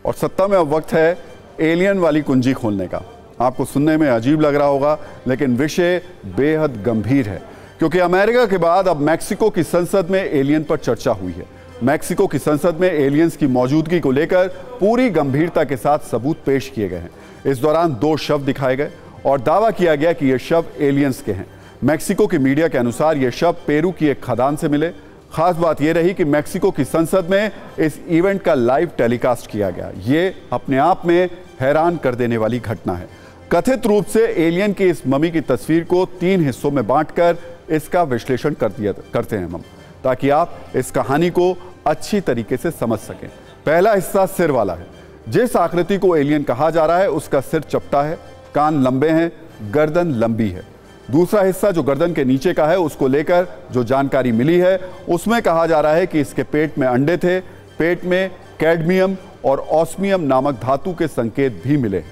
और सत्ता में अब वक्त है एलियन वाली कुंजी खोलने का। आपको सुनने में अजीब लग रहा होगा, लेकिन विषय बेहद गंभीर है, क्योंकि अमेरिका के बाद अब मैक्सिको की संसद में एलियन पर चर्चा हुई है। मैक्सिको की संसद में एलियंस की मौजूदगी को लेकर पूरी गंभीरता के साथ सबूत पेश किए गए हैं। इस दौरान 2 शव दिखाए गए और दावा किया गया कि ये शव एलियंस के हैं। मैक्सिको की मीडिया के अनुसार ये शव पेरू की एक खदान से मिले। खास बात यह रही कि मैक्सिको की संसद में इस इवेंट का लाइव टेलीकास्ट किया गया। ये अपने आप में हैरान कर देने वाली घटना है। कथित रूप से एलियन की इस ममी की तस्वीर को 3 हिस्सों में बांटकर इसका विश्लेषण करते हैं हम, ताकि आप इस कहानी को अच्छी तरीके से समझ सकें। पहला हिस्सा सिर वाला है। जिस आकृति को एलियन कहा जा रहा है उसका सिर चपटा है, कान लंबे हैं, गर्दन लंबी है। दूसरा हिस्सा जो गर्दन के नीचे का है, उसको लेकर जो जानकारी मिली है उसमें कहा जा रहा है कि इसके पेट में अंडे थे। पेट में कैडमियम और ऑस्मियम नामक धातु के संकेत भी मिले।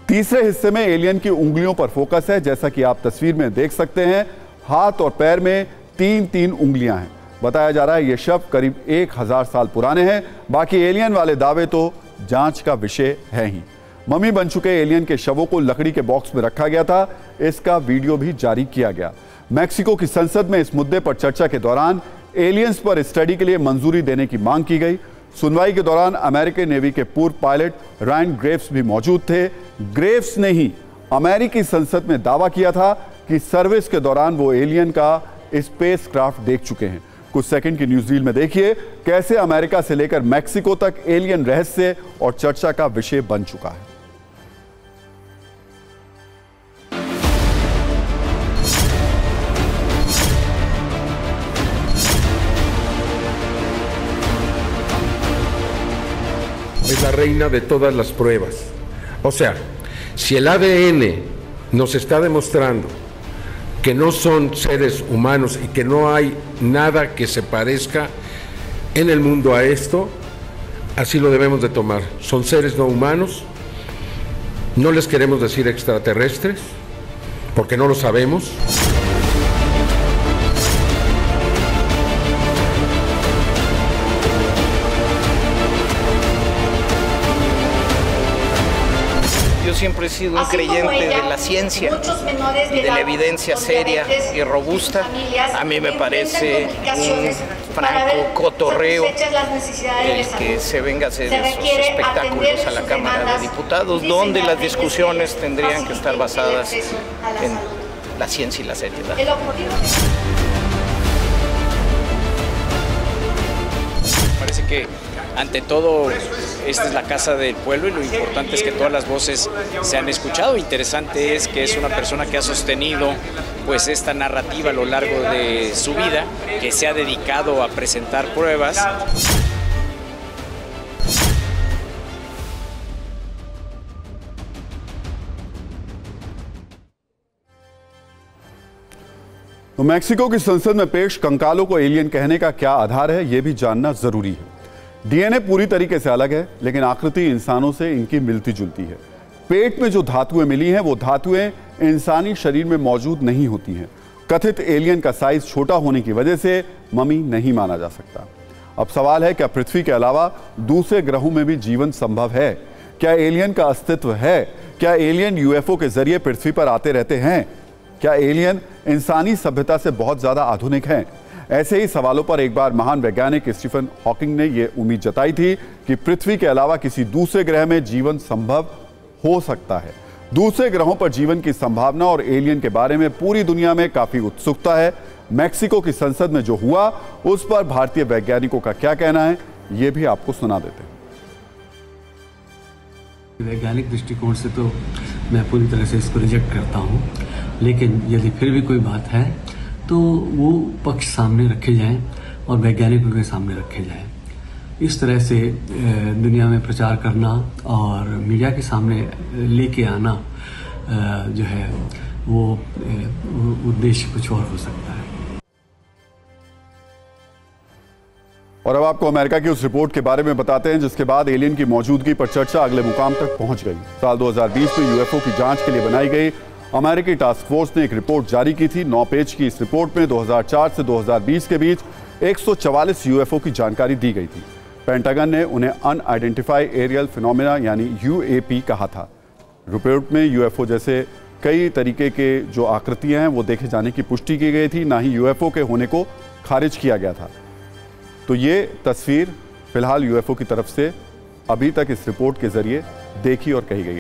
तीसरे हिस्से में एलियन की उंगलियों पर फोकस है। जैसा कि आप तस्वीर में देख सकते हैं, हाथ और पैर में 3-3 उंगलियां हैं। बताया जा रहा है ये शव करीब 1000 साल पुराने हैं। बाकी एलियन वाले दावे तो जांच का विषय है ही। मम्मी बन चुके एलियन के शवों को लकड़ी के बॉक्स में रखा गया था। इसका वीडियो भी जारी किया गया। मैक्सिको की संसद में इस मुद्दे पर चर्चा के दौरान एलियंस पर स्टडी के लिए मंजूरी देने की मांग की गई। सुनवाई के दौरान अमेरिकी नेवी के पूर्व पायलट रायन ग्रेव्स भी मौजूद थे। ग्रेव्स ने ही अमेरिकी संसद में दावा किया था कि सर्विस के दौरान वो एलियन का स्पेसक्राफ्ट देख चुके हैं। कुछ सेकंड की न्यूज़ रील में देखिए कैसे अमेरिका से लेकर मैक्सिको तक एलियन रहस्य और चर्चा का विषय बन चुका है। Es la reina de todas las pruebas. O sea, si el ADN nos está demostrando que no son seres humanos y que no hay nada que se parezca en el mundo a esto, así lo debemos de tomar. Son seres no humanos, no les queremos decir extraterrestres, porque no lo sabemos. Yo siempre he sido un creyente de la ciencia y de la evidencia seria y robusta. A mí me parece un franco cotorreo el que se venga a hacer esos espectáculos a la Cámara de Diputados, donde las discusiones tendrían que estar basadas en la ciencia y la seriedad. Parece que ante todo esta es la casa del pueblo y lo importante es que todas las voces se han escuchado. Interesante es que es una persona que ha sostenido pues esta narrativa a lo largo de su vida, que se ha dedicado a presentar pruebas. तो Mexico की संसद में पेश कंकालों को alien कहने का क्या आधार है, यह भी जानना जरूरी है। डीएनए पूरी तरीके से अलग है, लेकिन आकृति इंसानों से इनकी मिलती जुलती है। पेट में जो धातुएं मिली हैं, वो धातुएं इंसानी शरीर में मौजूद नहीं होती हैं। कथित एलियन का साइज छोटा होने की वजह से मम्मी नहीं माना जा सकता। अब सवाल है, क्या पृथ्वी के अलावा दूसरे ग्रहों में भी जीवन संभव है? क्या एलियन का अस्तित्व है? क्या एलियन यूएफओ के जरिए पृथ्वी पर आते रहते हैं? क्या एलियन इंसानी सभ्यता से बहुत ज्यादा आधुनिक हैं? ऐसे ही सवालों पर एक बार महान वैज्ञानिक स्टीफन हॉकिंग ने यह उम्मीद जताई थी कि पृथ्वी के अलावा किसी दूसरे ग्रह में जीवन संभव हो सकता है। दूसरे ग्रहों पर जीवन की संभावना और एलियन के बारे में पूरी दुनिया में काफी उत्सुकता है। मैक्सिको की संसद में जो हुआ, उस पर भारतीय वैज्ञानिकों का क्या कहना है, यह भी आपको सुना देते हैं। वैज्ञानिक दृष्टिकोण से तो मैं पूरी तरह से इसको रिजेक्ट करता हूं, लेकिन यदि फिर भी कोई बात है तो वो पक्ष सामने रखे जाएं और वैज्ञानिकों के सामने रखे जाएं। इस तरह से दुनिया में प्रचार करना और मीडिया के सामने लेके आना जो है वो उद्देश्य कुछ और हो सकता है। और अब आपको अमेरिका की उस रिपोर्ट के बारे में बताते हैं जिसके बाद एलियन की मौजूदगी पर चर्चा अगले मुकाम तक पहुंच गई। साल 2020 में यूएफओ की जांच के लिए बनाई गई अमेरिकी टास्क फोर्स ने एक रिपोर्ट जारी की थी। 9 पेज की इस रिपोर्ट में 2004 से 2020 के बीच 144 यूएफओ की जानकारी दी गई थी। पेंटागन ने उन्हें अनआइडेंटिफाइड एरियल फिनोमेना यानी UAP कहा था। रिपोर्ट में UFO जैसे कई तरीके के जो आकृतियां हैं वो देखे जाने की पुष्टि की गई थी, ना ही UFO के होने को खारिज किया गया था। तो ये तस्वीर फिलहाल UFO की तरफ से अभी तक इस रिपोर्ट के जरिए देखी और कही गई।